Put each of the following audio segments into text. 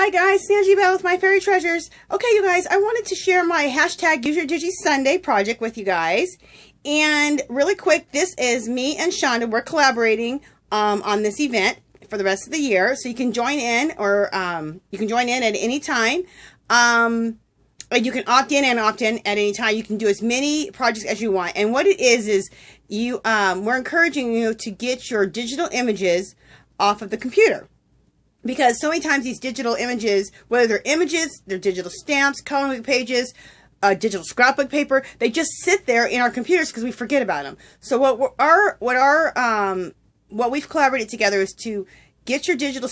Hi guys, Sanji Bell with My Fairy Treasures. Okay, you guys, I wanted to share my hashtag Use Your Digi Sunday project with you guys. And really quick, this is me and Shonda. We're collaborating on this event for the rest of the year. So you can join in, or you can join in at any time. You can opt in and opt in at any time. You can do as many projects as you want. And what it is you we're encouraging you to get your digital images off of the computer. Because so many times these digital images, whether they're images, they're digital stamps, coloring book pages, digital scrapbook paper, they just sit there in our computers because we forget about them. So what we've collaborated together is to get your digital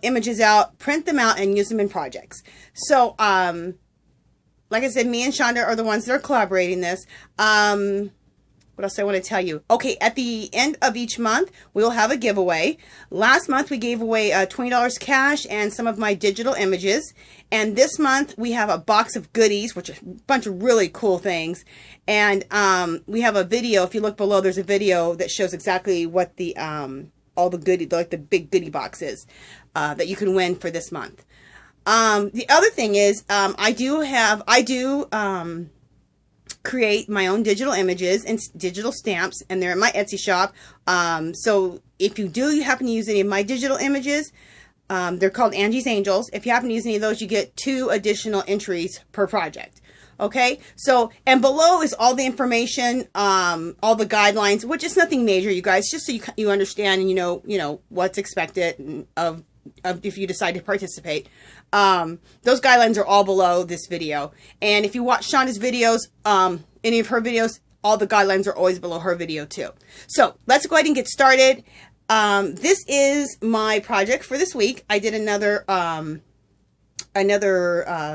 images out, print them out, and use them in projects. So, like I said, me and Shonda are the ones that are collaborating this. What else I want to tell you? Okay, at the end of each month, we'll have a giveaway. Last month, we gave away $20 cash and some of my digital images. And this month, we have a box of goodies, which is a bunch of really cool things. And we have a video. If you look below, there's a video that shows exactly what the all the goodie, like the big goodie box is that you can win for this month. The other thing is, I do create my own digital images and digital stamps, and they're in my Etsy shop. So if you happen to use any of my digital images, they're called Angie's Angels. If you happen to use any of those, you get 2 additional entries per project. Okay, so, and below is all the information, all the guidelines, which is nothing major, you guys, just so you understand and you know what's expected of if you decide to participate. Those guidelines are all below this video. And if you watch Shonda's videos, any of her videos, all the guidelines are always below her video too. So let's go ahead and get started. This is my project for this week. I did another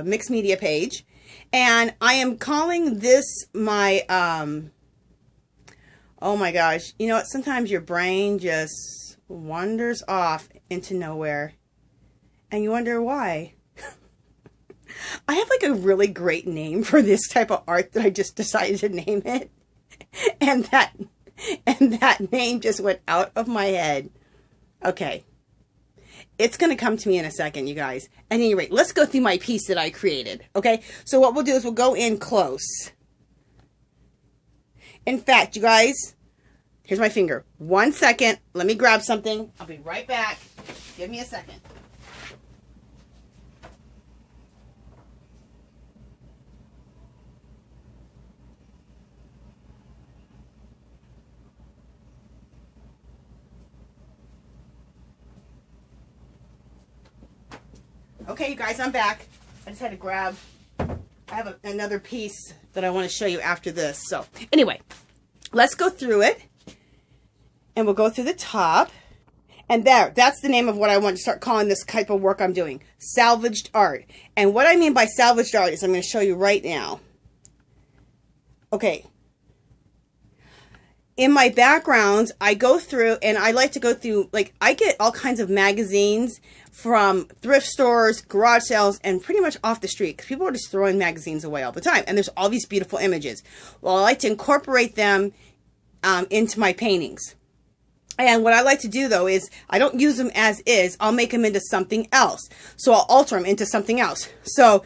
mixed media page, and I am calling this my, oh my gosh, you know what, sometimes your brain just wanders off into nowhere and you wonder why. I have like a really great name for this type of art that I just decided to name it, and that name just went out of my head. Okay, it's gonna come to me in a second, you guys. At any rate, let's go through my piece that I created. Okay, so what we'll do is we'll go in close. In fact, you guys, here's my finger. 1 second. Let me grab something. I'll be right back. Give me a second. Okay, you guys, I'm back. I just had to grab, I have another piece that I want to show you after this. So anyway, let's go through it. And we'll go through the top. And that's the name of what I want to start calling this type of work I'm doing. Salvaged art. And what I mean by salvaged art is I'm going to show you right now. Okay. In my backgrounds, I go through, and I like to go through, like, I get all kinds of magazines from thrift stores, garage sales, and pretty much off the street, because people are just throwing magazines away all the time. And there's all these beautiful images. Well, I like to incorporate them into my paintings. And what I like to do, though, is I don't use them as is. I'll make them into something else. So I'll alter them into something else. So,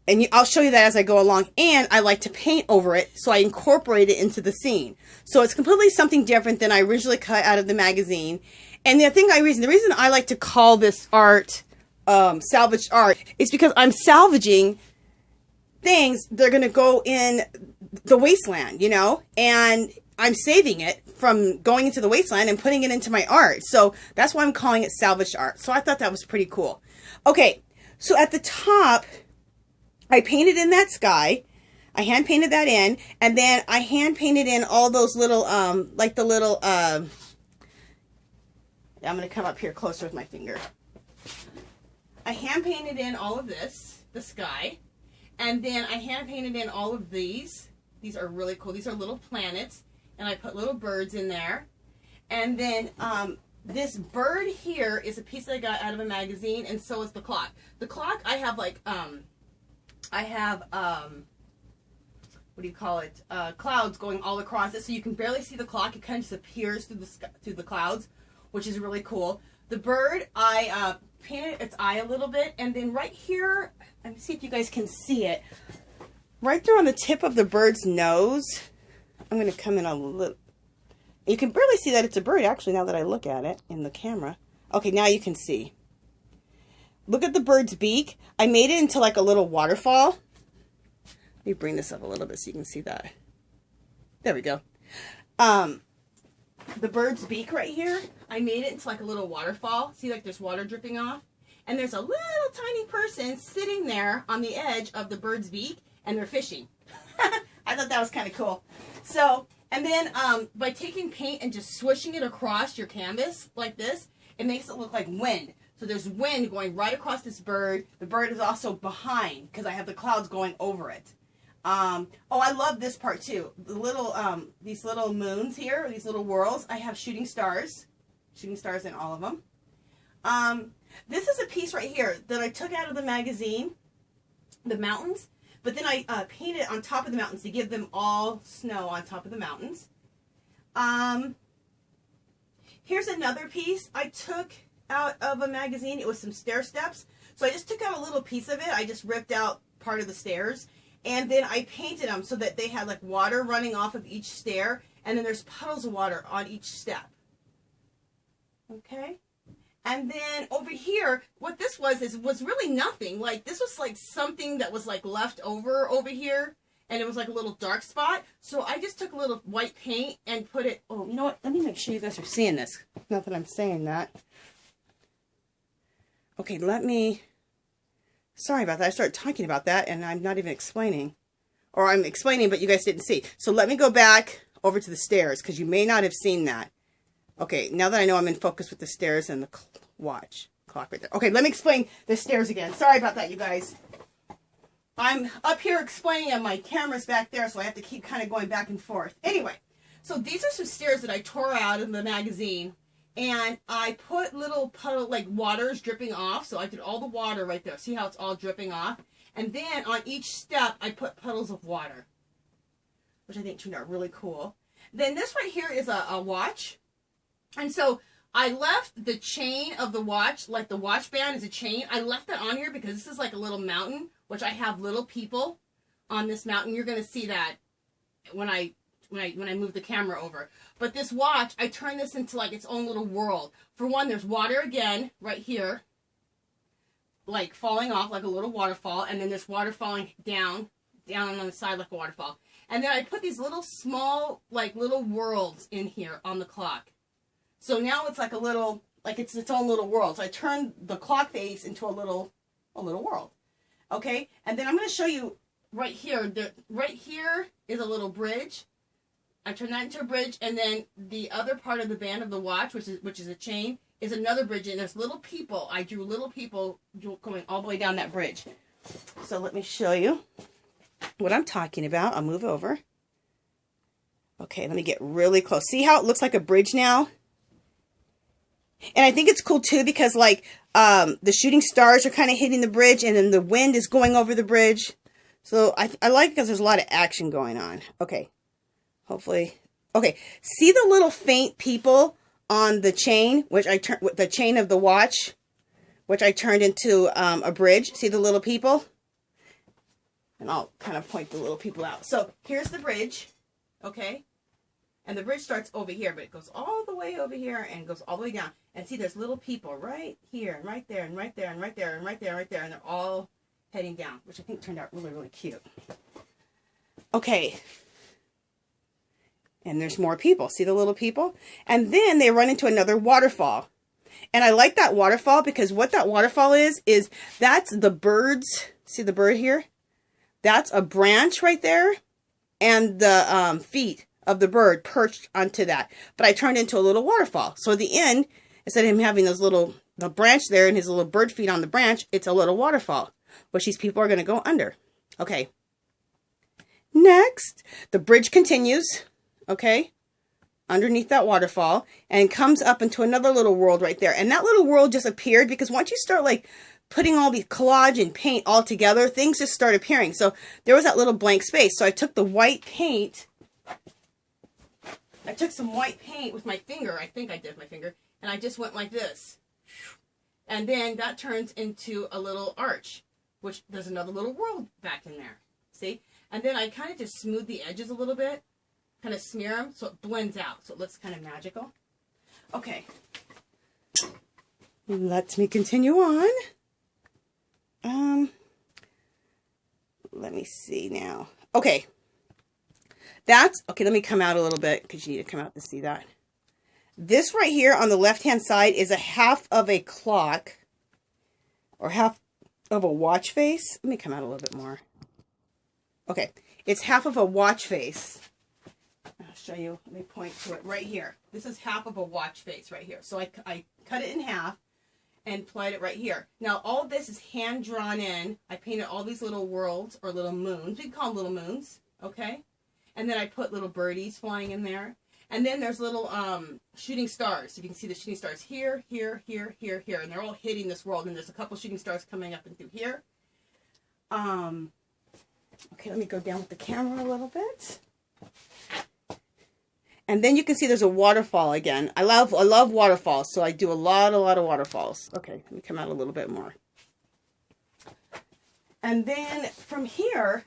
and I'll show you that as I go along. And I like to paint over it, so I incorporate it into the scene. So it's completely something different than I originally cut out of the magazine. And the reason I like to call this art salvaged art is because I'm salvaging things that are going to go in the wasteland, you know, and I'm saving it from going into the wasteland and putting it into my art. So that's why I'm calling it salvaged art. So I thought that was pretty cool. Okay, so at the top, I painted in that sky. I hand painted that in, and then I hand painted in all those little, like the little, I'm going to come up here closer with my finger. I hand painted in all of this, the sky, and then I hand painted in all of these. These are really cool. These are little planets, and I put little birds in there. And then this bird here is a piece that I got out of a magazine, and so is the clock. The clock, I have like, what do you call it? Clouds going all across it, so you can barely see the clock. It kind of just appears through the clouds, which is really cool. The bird, I painted its eye a little bit, and then right here, let me see if you guys can see it. Right there on the tip of the bird's nose, I'm going to come in a little. You can barely see that it's a bird, actually, now that I look at it in the camera. Okay, now you can see. Look at the bird's beak. I made it into like a little waterfall. Let me bring this up a little bit so you can see that. There we go. The bird's beak right here, I made it into like a little waterfall. See, like there's water dripping off? And there's a little tiny person sitting there on the edge of the bird's beak, and they're fishing. I thought that was kind of cool. So, and then by taking paint and just swishing it across your canvas like this, it makes it look like wind. So there's wind going right across this bird. The bird is also behind because I have the clouds going over it. Oh, I love this part too. The little, these little moons here, these little worlds, I have shooting stars in all of them. This is a piece right here that I took out of the magazine, the mountains, but then I painted on top of the mountains to give them all snow on top of the mountains. Here's another piece I took out of a magazine. It was some stair steps. So I just took out a little piece of it. I just ripped out part of the stairs. And then I painted them so that they had like water running off of each stair. And then there's puddles of water on each step. Okay. And then over here, what this was really nothing. Like this was like something that was like left over here. And it was like a little dark spot. So I just took a little white paint and put it. Oh, you know what? Let me make sure you guys are seeing this. Not that I'm saying that. Okay, sorry about that. I started talking about that and I'm not even explaining. Or I'm explaining, but you guys didn't see. So let me go back over to the stairs because you may not have seen that. Okay, now that I know I'm in focus with the stairs and the clock right there. Okay, let me explain the stairs again. Sorry about that, you guys. I'm up here explaining and my camera's back there, so I have to keep kind of going back and forth. Anyway, so these are some stairs that I tore out in the magazine. And I put little puddle, like waters dripping off. So I did all the water right there. See how it's all dripping off? And then on each step, I put puddles of water, which I think turned out really cool. Then this right here is a watch. And so I left the chain of the watch, like the watch band is a chain. I left that on here because this is like a little mountain, which I have little people on this mountain. You're going to see that when I move the camera over. But this watch, I turned this into like its own little world. For one, there's water again right here, like falling off like a little waterfall, and then there's water falling down on the side like a waterfall. And then I put these little small, like little worlds in here on the clock. So now it's like a little, like it's its own little world. So I turned the clock face into a little world. Okay, and then I'm going to show you right here. Right here is a little bridge. I turned that into a bridge, and then the other part of the band of the watch, which is a chain, is another bridge, and there's little people. I drew little people going all the way down that bridge. So let me show you what I'm talking about. I'll move over. Okay, let me get really close. See how it looks like a bridge now? And I think it's cool too because like the shooting stars are kind of hitting the bridge, and then the wind is going over the bridge. So I like it because there's a lot of action going on. Okay. Hopefully. Okay. See the little faint people on the chain, which I turned, the chain of the watch, which I turned into a bridge. See the little people? And I'll kind of point the little people out. So here's the bridge. Okay. And the bridge starts over here, but it goes all the way over here and goes all the way down. And see, there's little people right here and right there and right there and right there and right there and right there. And they're all heading down, which I think turned out really, really cute. Okay. And there's more people. See the little people? And then they run into another waterfall. And I like that waterfall because what that waterfall is that's the birds. See the bird here? That's a branch right there. And the feet of the bird perched onto that. But I turned into a little waterfall. So at the end, instead of him having those the branch there and his little bird feet on the branch, it's a little waterfall, which these people are going to go under. Okay. Next, the bridge continues. Okay, underneath that waterfall, and comes up into another little world right there. And that little world just appeared because once you start like putting all these collage and paint all together, things just start appearing. So there was that little blank space. So I took the white paint. I took some white paint with my finger. I think I did with my finger. And I just went like this. And then that turns into a little arch, which there's another little world back in there. See? And then I kind of just smooth the edges a little bit, kind of smear them so it blends out, so it looks kind of magical. Okay. Let me continue on. Let me see now. Okay. Okay, let me come out a little bit because you need to come out to see that. This right here on the left-hand side is a half of a clock or half of a watch face. Let me come out a little bit more. Okay, it's half of a watch face. I'll show you. Let me point to it right here. This is half of a watch face right here. So I cut it in half and applied it right here. Now, all of this is hand-drawn in. I painted all these little worlds or little moons. We can call them little moons, okay? And then I put little birdies flying in there. And then there's little shooting stars. You can see the shooting stars here, here, here, here, here. And they're all hitting this world. And there's a couple shooting stars coming up and through here. Okay, let me go down with the camera a little bit. And then you can see there's a waterfall again. I love waterfalls, so I do a lot of waterfalls. Okay, let me come out a little bit more. And then from here,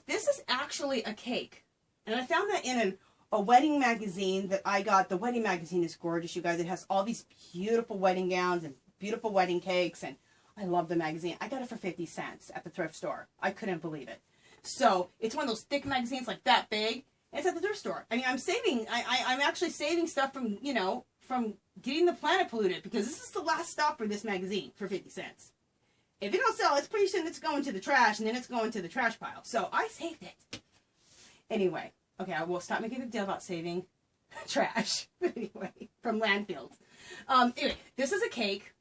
this is actually a cake. And I found that in a wedding magazine that I got. The wedding magazine is gorgeous, you guys. It has all these beautiful wedding gowns and beautiful wedding cakes. And I love the magazine. I got it for 50 cents at the thrift store. I couldn't believe it. So it's one of those thick magazines like that big. It's at the thrift store. I mean, I'm actually saving stuff from, you know, from getting the planet polluted because this is the last stop for this magazine for 50 cents. If it don't sell, it's pretty soon it's going to the trash and then it's going to the trash pile. So I saved it. Anyway, okay, I will stop making a big deal about saving trash. Anyway, from landfills. Anyway, this is a cake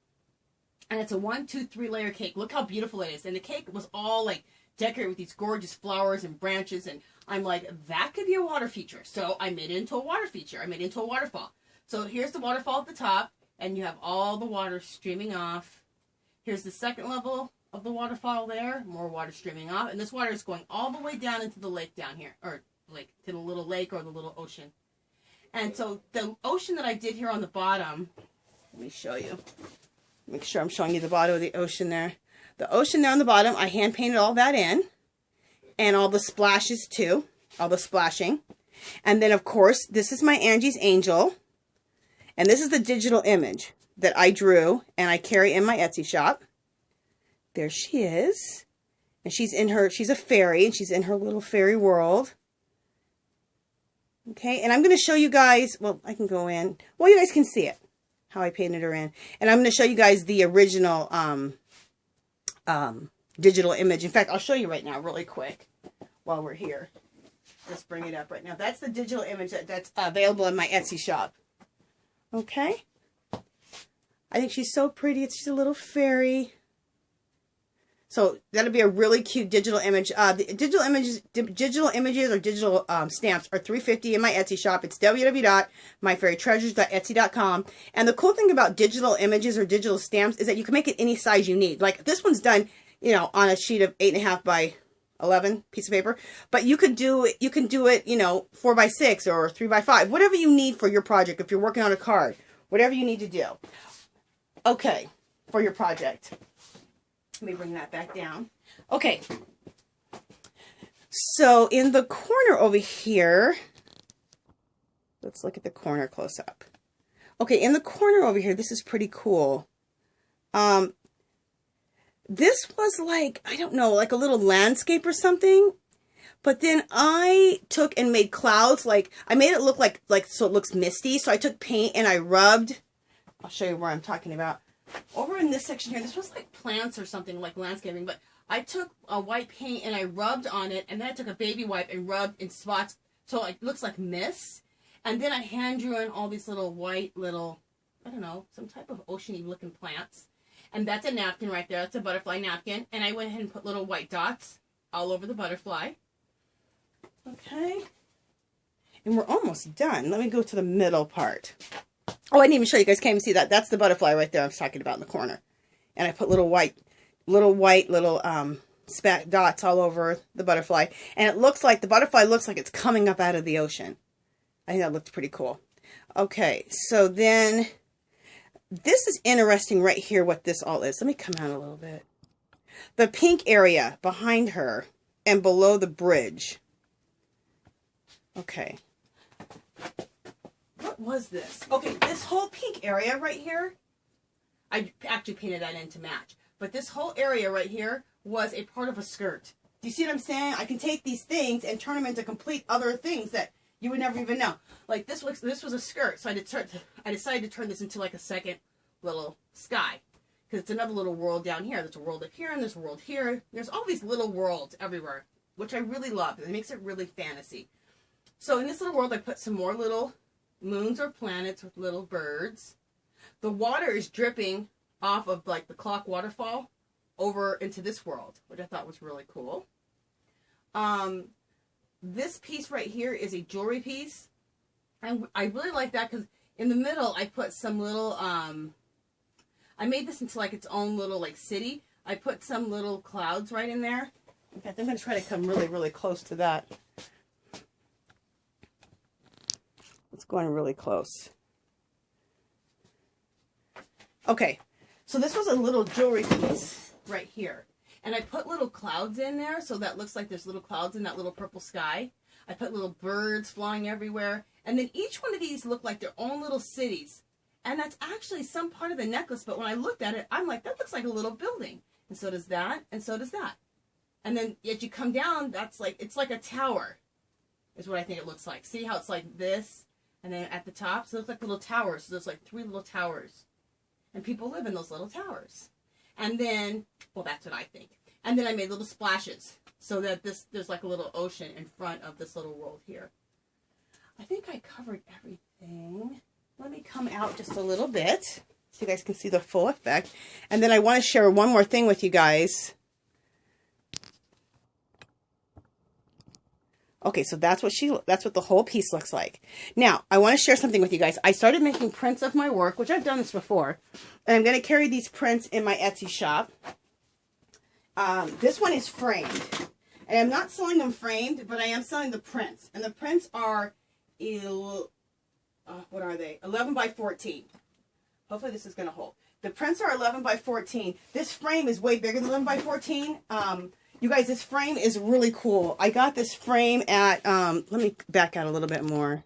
and it's a 1, 2, 3 layer cake. Look how beautiful it is. And the cake was all like decorated with these gorgeous flowers and branches, and I'm like, that could be a water feature. So I made it into a water feature. I made it into a waterfall. So here's the waterfall at the top, and you have all the water streaming off. Here's the second level of the waterfall there, more water streaming off, and this water is going all the way down into the lake down here, or like to the little lake or the little ocean. And so the ocean that I did here on the bottom, let me show you. Make sure I'm showing you the bottom of the ocean there. The ocean there on the bottom, I hand painted all that in. And all the splashes too. All the splashing. And then of course, this is my Angie's Angel. And this is the digital image that I drew and I carry in my Etsy shop. There she is. And she's a fairy and she's in her little fairy world. Okay, and I'm going to show you guys, well, I can go in. Well, you guys can see it, how I painted her in. And I'm going to show you guys the original digital image. In fact, I'll show you right now really quick while we're here. Let's bring it up right now. That's the digital image that's available in my Etsy shop. Okay. I think she's so pretty. She's a little fairy. So that'll be a really cute digital image. The digital images or digital stamps are $3.50 in my Etsy shop. It's www.myfairytreasures.etsy.com. And the cool thing about digital images or digital stamps is that you can make it any size you need. Like this one's done, you know, on a sheet of 8.5 by 11 piece of paper. But you can do it, you know, 4 by 6 or 3 by 5, whatever you need for your project. If you're working on a card, whatever you need to do. Okay, for your project. Let me bring that back down. Okay. So in the corner over here, let's look at the corner close up. Okay, in the corner over here, this is pretty cool. This was like, I don't know, like a little landscape or something. But then I took and made clouds, like, I made it look like so it looks misty. So I took paint and I rubbed, I'll show you where I'm talking about. Over in this section here, this was like plants or something, like landscaping, but I took a white paint and I rubbed on it, and then I took a baby wipe and rubbed in spots so it looks like mist. And then I hand drew in all these little white little, I don't know, some type of oceany looking plants. And that's a napkin right there. That's a butterfly napkin. And I went ahead and put little white dots all over the butterfly. Okay. And we're almost done. Let me go to the middle part. Oh, I didn't even show you. You guys can't even see that. That's the butterfly right there I was talking about in the corner. And I put little white speck dots all over the butterfly. And it looks like, the butterfly looks like it's coming up out of the ocean. I think that looked pretty cool. Okay, so then this is interesting right here, what this all is. Let me come out a little bit. The pink area behind her and below the bridge. Okay. What was this? Okay, this whole pink area right here, I actually painted that in to match. But this whole area right here was a part of a skirt. Do you see what I'm saying? I can take these things and turn them into complete other things that you would never even know. Like this was a skirt, so I decided to turn this into like a second little sky. Because it's another little world down here. There's a world up here and there's a world here. There's all these little worlds everywhere, which I really love. It makes it really fantasy. So in this little world, I put some more little moons or planets with little birds. The water is dripping off of like the clock waterfall over into this world, which I thought was really cool. This piece right here is a jewelry piece. And I really like that because in the middle, I put some little, I made this into like its own little like city. I put some little clouds right in there. In fact, I'm going to try to come really, really close to that. It's going really close. Okay, so this was a little jewelry piece right here. And I put little clouds in there, so that looks like there's little clouds in that little purple sky. I put little birds flying everywhere. And then each one of these look like their own little cities. And that's actually some part of the necklace, but when I looked at it, I'm like, that looks like a little building. And so does that, and so does that. And then as you come down, that's like, it's like a tower, is what I think it looks like. See how it's like this? And then at the top, so it looks like little towers. So there's like 3 little towers. And people live in those little towers. And then, well, that's what I think. And then I made little splashes so that there's like a little ocean in front of this little world here. I think I covered everything. Let me come out just a little bit so you guys can see the full effect. And then I want to share one more thing with you guys. Okay, so that's what the whole piece looks like. Now, I want to share something with you guys. I started making prints of my work, which I've done this before. And I'm going to carry these prints in my Etsy shop. This one is framed. And I'm not selling them framed, but I am selling the prints. And the prints are, what are they? 11 by 14. Hopefully this is going to hold. The prints are 11 by 14. This frame is way bigger than 11 by 14. You guys, this frame is really cool. I got this frame at, let me back out a little bit more.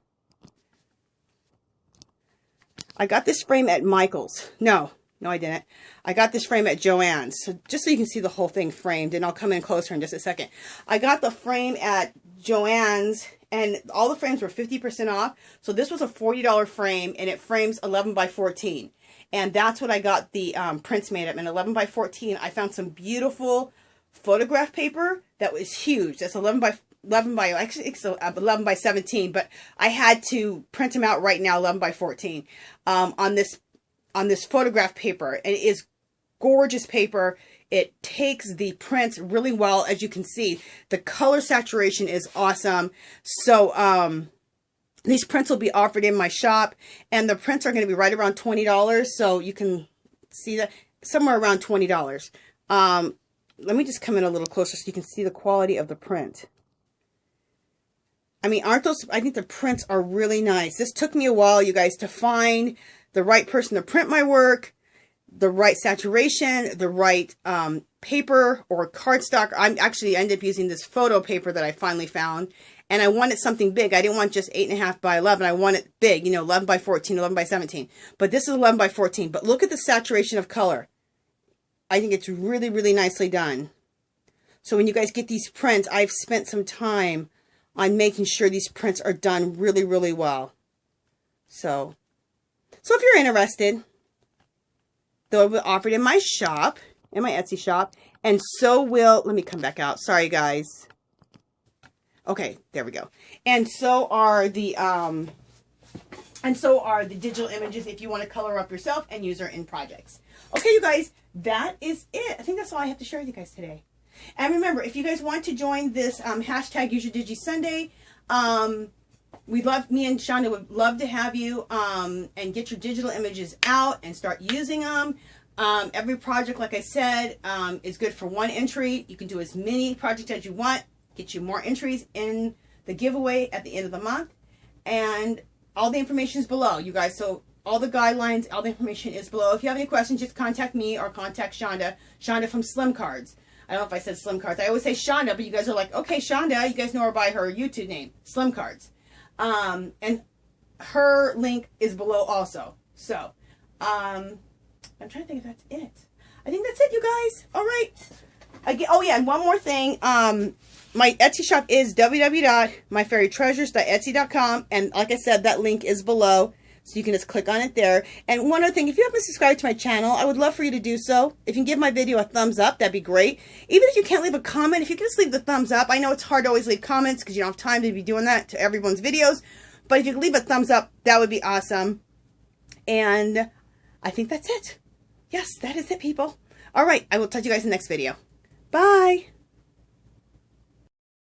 I got this frame at Michael's. No, I didn't. I got this frame at Joann's. So just so you can see the whole thing framed, and I'll come in closer in just a second. I got the frame at Joann's, and all the frames were 50% off. So this was a $40 frame, and it frames 11 by 14. And that's what I got the prints made of. In 11 by 14, I found some beautiful photograph paper that was huge. That's 11 by actually it's 11 by 17, but I had to print them out right now 11 by 14 on this photograph paper, and it is gorgeous paper. It takes the prints really well. As you can see, the color saturation is awesome. So these prints will be offered in my shop, and the prints are going to be right around $20, so you can see that somewhere around $20. Let me just come in a little closer so you can see the quality of the print. I mean, I think the prints are really nice. This took me a while, you guys, to find the right person to print my work, the right saturation, the right paper or cardstock. I ended up using this photo paper that I finally found, and I wanted something big. I didn't want just 8.5 by 11. I want it big, 11 by 14, 11 by 17. But this is 11 by 14. But look at the saturation of color. I think it's really, really nicely done. So when you guys get these prints, I've spent some time on making sure these prints are done really, really well. So if you're interested, they'll be offered in my shop, in my Etsy shop, and so will, let me come back out. Sorry, guys. Okay, there we go. And so are the digital images if you want to color up yourself and use her in projects. Okay, you guys, that is it. I think that's all I have to share with you guys today. And remember, if you guys want to join this hashtag Use Your Digi Sunday, me and Shonda would love to have you and get your digital images out and start using them. Every project, like I said, is good for 1 entry. You can do as many projects as you want, get you more entries in the giveaway at the end of the month. And all the information is below, you guys. So all the guidelines, all the information is below. If you have any questions, just contact me or contact Shonda. Shonda from Slim Cards. I don't know if I said Slim Cards. I always say Shonda, but you guys are like, okay, Shonda. You guys know her by her YouTube name, Slim Cards. And her link is below also. So, I'm trying to think if that's it. I think that's it, you guys. All right. Oh, yeah, and one more thing. My Etsy shop is www.myfairytreasures.etsy.com. And like I said, that link is below. So you can just click on it there. And one other thing, if you haven't subscribed to my channel, I would love for you to do so. If you can give my video a thumbs up, that'd be great. Even if you can't leave a comment, if you can just leave the thumbs up. I know it's hard to always leave comments because you don't have time to be doing that to everyone's videos. But if you can leave a thumbs up, that would be awesome. And I think that's it. Yes, that is it, people. All right, I will talk to you guys in the next video. Bye.